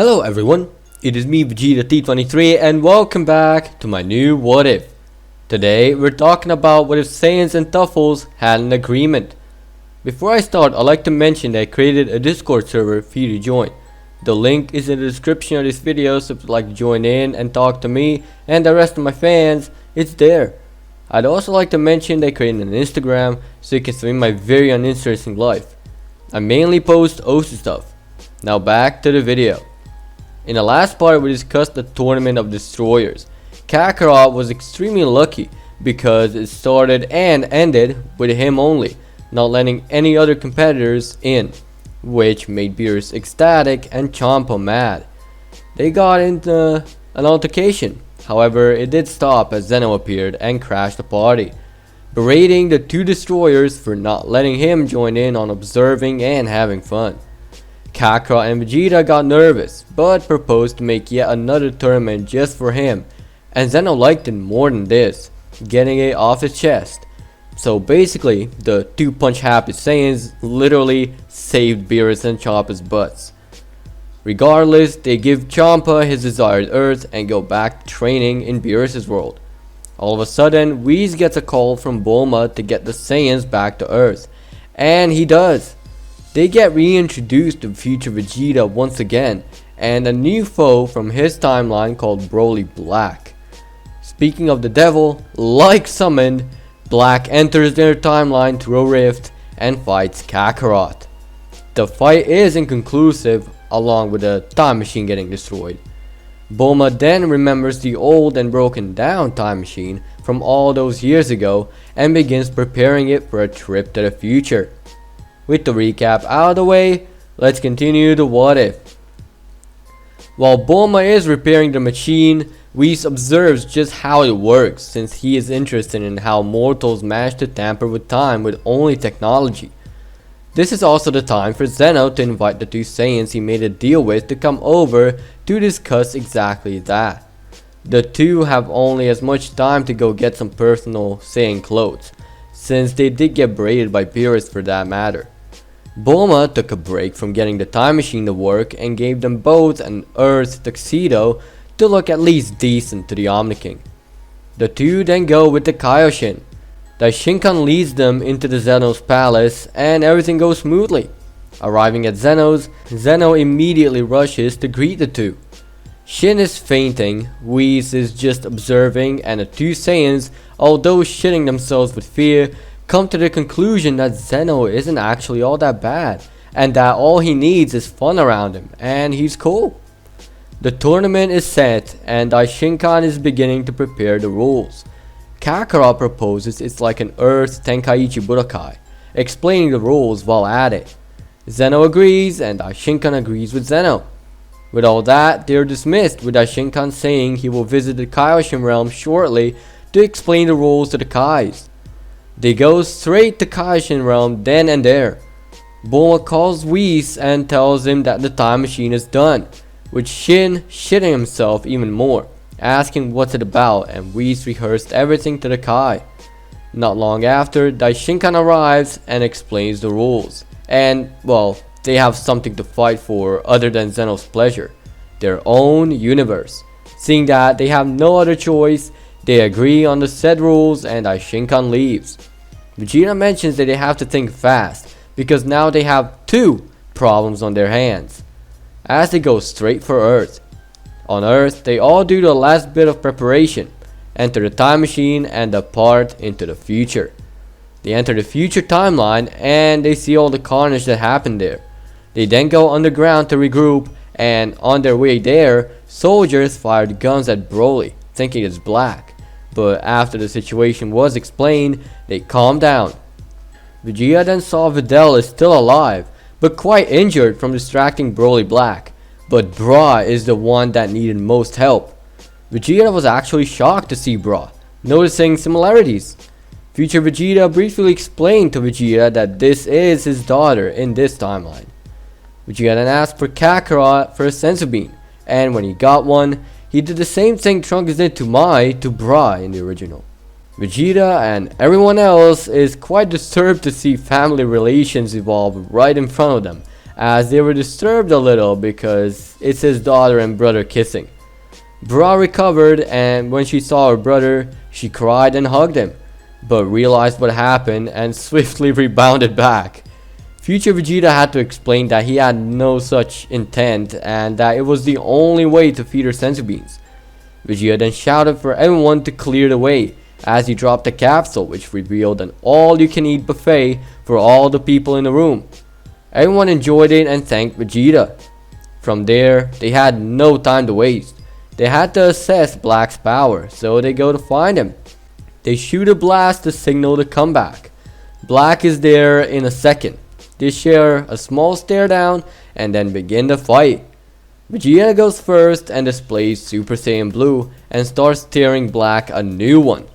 Hello everyone, it is me Vegeta T23 and welcome back to my new What If. Today we're talking about what if Saiyans and Tuffles had an agreement. Before I start, I'd like to mention that I created a Discord server for you to join. The link is in the description of this video, so if you'd like to join in and talk to me and the rest of my fans, it's there. I'd also like to mention that I created an Instagram so you can see my very uninteresting life. I mainly post OSU stuff. Now back to the video. In the last part we discussed the Tournament of Destroyers. Kakarot was extremely lucky because it started and ended with him only, not letting any other competitors in, which made Beerus ecstatic and Champa mad. They got into an altercation, however it did stop as Zeno appeared and crashed the party, berating the two destroyers for not letting him join in on observing and having fun. Kakarot and Vegeta got nervous, but proposed to make yet another tournament just for him, and Zeno liked it more than this, getting it off his chest. So basically, the two punch happy Saiyans literally saved Beerus and Champa's butts. Regardless, they give Champa his desired Earth and go back to training in Beerus' world. All of a sudden, Whis gets a call from Bulma to get the Saiyans back to Earth, and he does. They get reintroduced to future Vegeta once again, and a new foe from his timeline called Broly Black. Speaking of the devil, like summoned, Black enters their timeline through a rift and fights Kakarot. The fight is inconclusive, along with the time machine getting destroyed. Bulma then remembers the old and broken down time machine from all those years ago and begins preparing it for a trip to the future. With the recap out of the way, let's continue the what if. While Bulma is repairing the machine, Whis observes just how it works since he is interested in how mortals manage to tamper with time with only technology. This is also the time for Zeno to invite the two Saiyans he made a deal with to come over to discuss exactly that. The two have only as much time to go get some personal Saiyan clothes, since they did get braided by Beerus for that matter. Bulma took a break from getting the time machine to work and gave them both an Earth tuxedo to look at least decent to the Omni King. The two then go with the Kaioshin. Daishinkan leads them into the Zeno's palace and everything goes smoothly. Arriving at Zeno's, Zeno immediately rushes to greet the two. Shin is fainting, Whis is just observing, and the two Saiyans, although shitting themselves with fear, come to the conclusion that Zeno isn't actually all that bad, and that all he needs is fun around him, and he's cool. The tournament is set, and Daishinkan is beginning to prepare the rules. Kakarot proposes it's like an Earth Tenkaichi Budokai, explaining the rules while at it. Zeno agrees, and Daishinkan agrees with Zeno. With all that, they are dismissed, with Daishinkan saying he will visit the Kaioshin realm shortly to explain the rules to the Kais. They go straight to Kaioshin realm then and there. Bulma calls Whis and tells him that the time machine is done, with Shin shitting himself even more, asking what's it about, and Whis rehearsed everything to the Kai. Not long after, Daishinkan arrives and explains the rules, and well, they have something to fight for other than Zeno's pleasure, their own universe. Seeing that they have no other choice, they agree on the said rules and Daishinkan leaves. Vegeta mentions that they have to think fast because now they have two problems on their hands, as they go straight for Earth. On Earth, they all do the last bit of preparation, enter the time machine and depart into the future. They enter the future timeline and they see all the carnage that happened there. They then go underground to regroup, and on their way there, soldiers fired guns at Broly, thinking it's Black. But after the situation was explained, they calmed down. Vegeta then saw Videl is still alive, but quite injured from distracting Broly Black. But Bra is the one that needed most help. Vegeta was actually shocked to see Bra, noticing similarities. Future Vegeta briefly explained to Vegeta that this is his daughter in this timeline. Vegeta then asked for Kakarot for a senzu bean, and when he got one, he did the same thing Trunks did to Mai to Bra in the original. Vegeta and everyone else is quite disturbed to see family relations evolve right in front of them, as they were disturbed a little because it's his daughter and brother kissing. Bra recovered, and when she saw her brother, she cried and hugged him, but realized what happened and swiftly rebounded back. Future Vegeta had to explain that he had no such intent and that it was the only way to feed her senzu beans. Vegeta then shouted for everyone to clear the way as he dropped a capsule which revealed an all-you-can-eat buffet for all the people in the room. Everyone enjoyed it and thanked Vegeta. From there, they had no time to waste. They had to assess Black's power, so they go to find him. They shoot a blast to signal the comeback. Black is there in a second. They share a small stare down and then begin the fight. Vegeta goes first and displays Super Saiyan Blue and starts tearing Black a new one.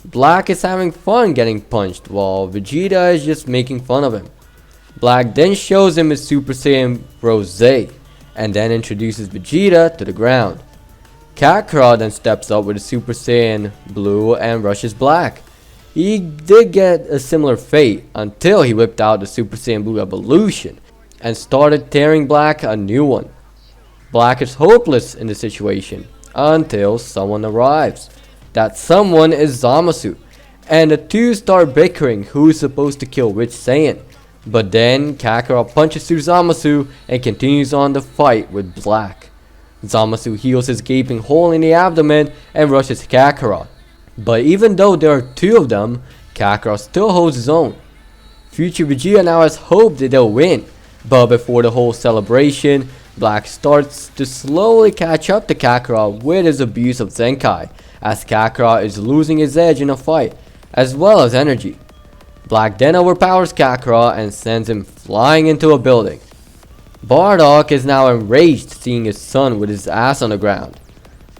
Black is having fun getting punched while Vegeta is just making fun of him. Black then shows him his Super Saiyan Rosé and then introduces Vegeta to the ground. Kakarot then steps up with his Super Saiyan Blue and rushes Black. He did get a similar fate until he whipped out the Super Saiyan Blue Evolution and started tearing Black a new one. Black is hopeless in the situation until someone arrives. That someone is Zamasu, and the two start bickering who's supposed to kill which Saiyan. But then Kakarot punches through Zamasu and continues on the fight with Black. Zamasu heals his gaping hole in the abdomen and rushes Kakarot. But even though there are two of them, Kakarot still holds his own. Future Vegeta now has hope that they'll win, but before the whole celebration, Black starts to slowly catch up to Kakarot with his abuse of Zenkai, as Kakarot is losing his edge in a fight, as well as energy. Black then overpowers Kakarot and sends him flying into a building. Bardock is now enraged seeing his son with his ass on the ground.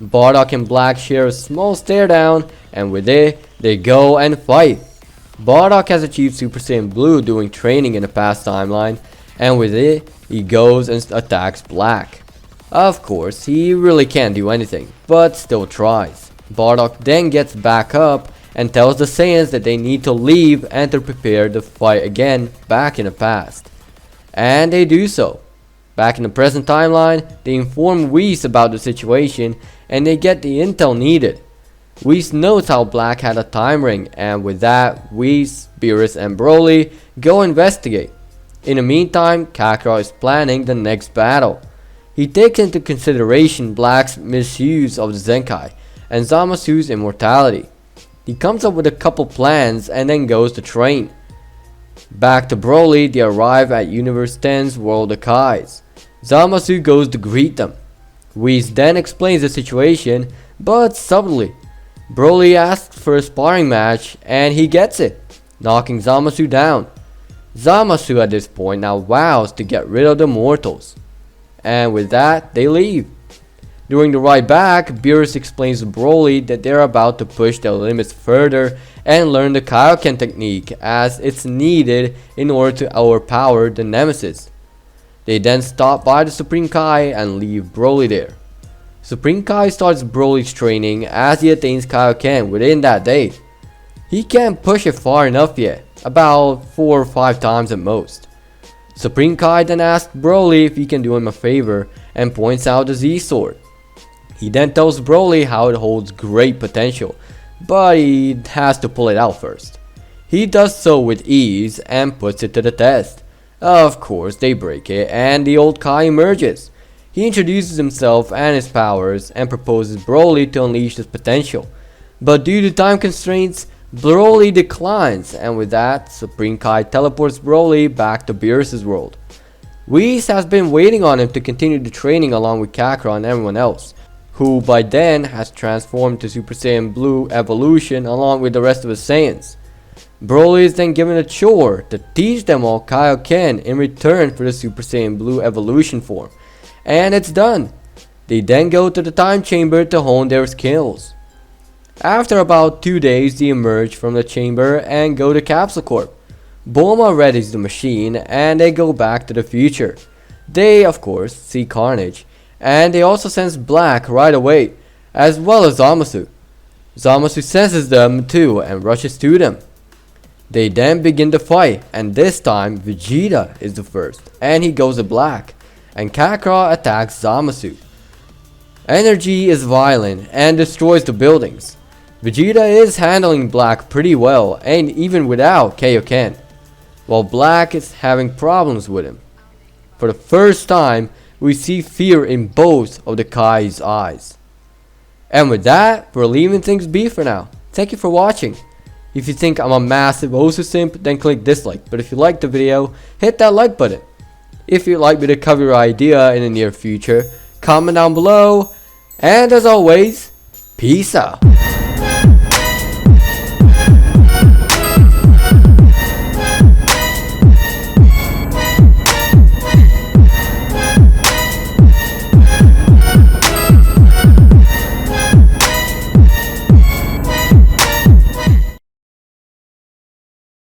Bardock and Black share a small stare down, and with it, they go and fight. Bardock has achieved Super Saiyan Blue doing training in the past timeline, and with it, he goes and attacks Black. Of course, he really can't do anything, but still tries. Bardock then gets back up and tells the Saiyans that they need to leave and to prepare to fight again back in the past. And they do so. Back in the present timeline, they inform Whis about the situation and they get the intel needed. Whis knows how Black had a time ring, and with that, Whis, Beerus and Broly go investigate. In the meantime, Kakarot is planning the next battle. He takes into consideration Black's misuse of the Zenkai and Zamasu's immortality. He comes up with a couple plans and then goes to train. Back to Broly, they arrive at Universe 10's World of Kais. Zamasu goes to greet them. Whis then explains the situation, but subtly. Broly asks for a sparring match and he gets it, knocking Zamasu down. Zamasu at this point now vows to get rid of the mortals. And with that, they leave. During the ride back, Beerus explains to Broly that they're about to push their limits further and learn the Kaioken technique as it's needed in order to overpower the Nemesis. They then stop by the Supreme Kai and leave Broly there. Supreme Kai starts Broly's training as he attains Kaioken within that day. He can't push it far enough yet, about 4 or 5 times at most. Supreme Kai then asks Broly if he can do him a favor and points out the Z-Sword. He then tells Broly how it holds great potential, but he has to pull it out first. He does so with ease and puts it to the test. Of course, they break it and the old Kai emerges. He introduces himself and his powers and proposes Broly to unleash his potential. But due to time constraints, Broly declines, and with that, Supreme Kai teleports Broly back to Beerus' world. Whis has been waiting on him to continue the training along with Kakarot and everyone else, who by then has transformed to Super Saiyan Blue Evolution along with the rest of his Saiyans. Broly is then given a chore to teach them all Kaioken in return for the Super Saiyan Blue Evolution form. And it's done. They then go to the time chamber to hone their skills. After about 2 days, they emerge from the chamber and go to Capsule Corp. Bulma readies the machine and they go back to the future. They, of course, see Carnage, and they also sense Black right away, as well as Zamasu. Zamasu senses them too and rushes to them. They then begin to fight, and this time Vegeta is the first, and he goes to black, and Kakarot attacks Zamasu. Energy is violent and destroys the buildings. Vegeta is handling Black pretty well, and even without Kaioken, while Black is having problems with him. For the first time, we see fear in both of the Kai's eyes. And with that, we're leaving things be for now. Thank you for watching. If you think I'm a massive Osu simp, then click dislike. But if you liked the video, hit that like button. If you'd like me to cover your idea in the near future, comment down below. And as always, peace out.